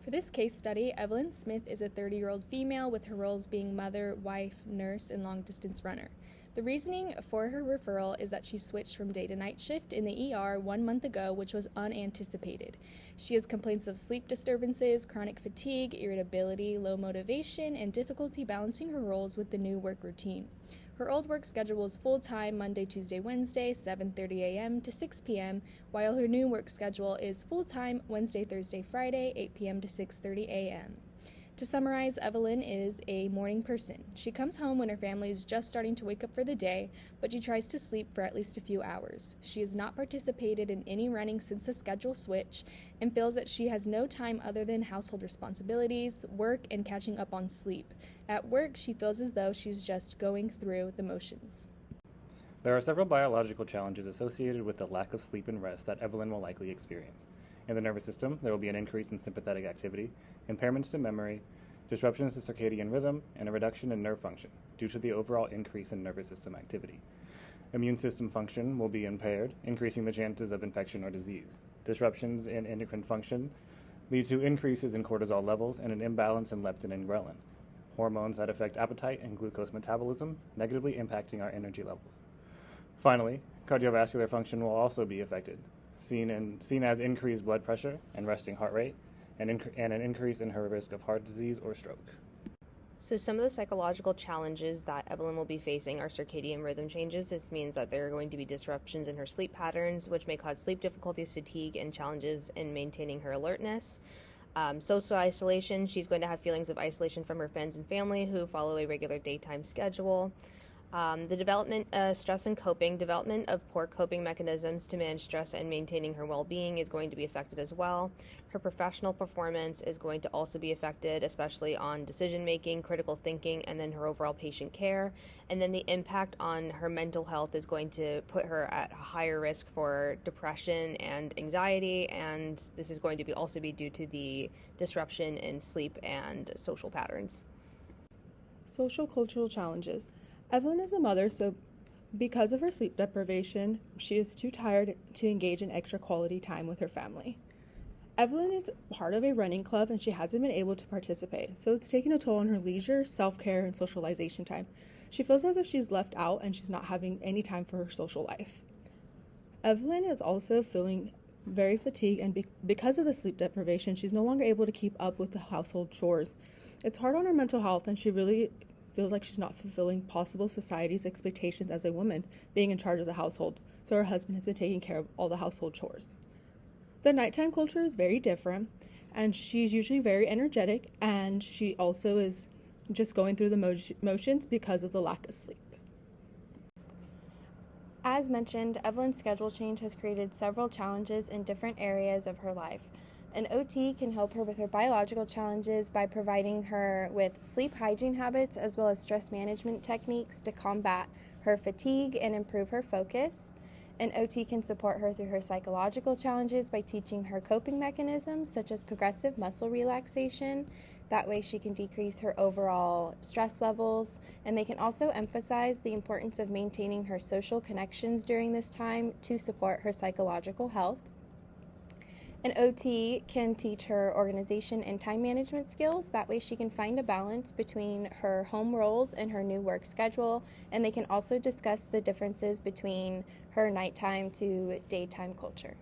For this case study, Evelyn Smith is a 30-year-old female with her roles being mother, wife, nurse, and long-distance runner. The reasoning for her referral is that she switched from day to night shift in the ER 1 month ago, which was unanticipated. She has complaints of sleep disturbances, chronic fatigue, irritability, low motivation, and difficulty balancing her roles with the new work routine. Her old work schedule is full-time Monday, Tuesday, Wednesday, 7:30 a.m. to 6 p.m., while her new work schedule is full-time Wednesday, Thursday, Friday, 8 p.m. to 6:30 a.m. To summarize, Evelyn is a morning person. She comes home when her family is just starting to wake up for the day, but she tries to sleep for at least a few hours. She has not participated in any running since the schedule switch and feels that she has no time other than household responsibilities, work, and catching up on sleep. At work, she feels as though she's just going through the motions. There are several biological challenges associated with the lack of sleep and rest that Evelyn will likely experience. In the nervous system, there will be an increase in sympathetic activity, impairments to memory, disruptions to circadian rhythm, and a reduction in nerve function due to the overall increase in nervous system activity. Immune system function will be impaired, increasing the chances of infection or disease. Disruptions in endocrine function lead to increases in cortisol levels and an imbalance in leptin and ghrelin, hormones that affect appetite and glucose metabolism, negatively impacting our energy levels. Finally, cardiovascular function will also be affected, seen as increased blood pressure and resting heart rate, and an increase in her risk of heart disease or stroke. So some of the psychological challenges that Evelyn will be facing are circadian rhythm changes. This means that there are going to be disruptions in her sleep patterns, which may cause sleep difficulties, fatigue, and challenges in maintaining her alertness. Social isolation, she's going to have feelings of isolation from her friends and family who follow a regular daytime schedule. The development, stress and coping, development of poor coping mechanisms to manage stress and maintaining her well-being is going to be affected as well. Her professional performance is going to also be affected, especially on decision-making, critical thinking, and then her overall patient care. And then the impact on her mental health is going to put her at a higher risk for depression and anxiety, and this is going to also be due to the disruption in sleep and social patterns. Social cultural challenges. Evelyn is a mother, so because of her sleep deprivation, she is too tired to engage in extra quality time with her family. Evelyn is part of a running club and she hasn't been able to participate, so it's taken a toll on her leisure, self-care, and socialization time. She feels as if she's left out and she's not having any time for her social life. Evelyn is also feeling very fatigued, and because of the sleep deprivation, she's no longer able to keep up with the household chores. It's hard on her mental health, and she really feels like she's not fulfilling possible society's expectations as a woman, being in charge of the household, so her husband has been taking care of all the household chores. The nighttime culture is very different, and she's usually very energetic, and she also is just going through the motions because of the lack of sleep. As mentioned, Evelyn's schedule change has created several challenges in different areas of her life. An OT can help her with her biological challenges by providing her with sleep hygiene habits as well as stress management techniques to combat her fatigue and improve her focus. An OT can support her through her psychological challenges by teaching her coping mechanisms such as progressive muscle relaxation. That way she can decrease her overall stress levels, and they can also emphasize the importance of maintaining her social connections during this time to support her psychological health. An OT can teach her organization and time management skills. That way she can find a balance between her home roles and her new work schedule, and they can also discuss the differences between her nighttime to daytime culture.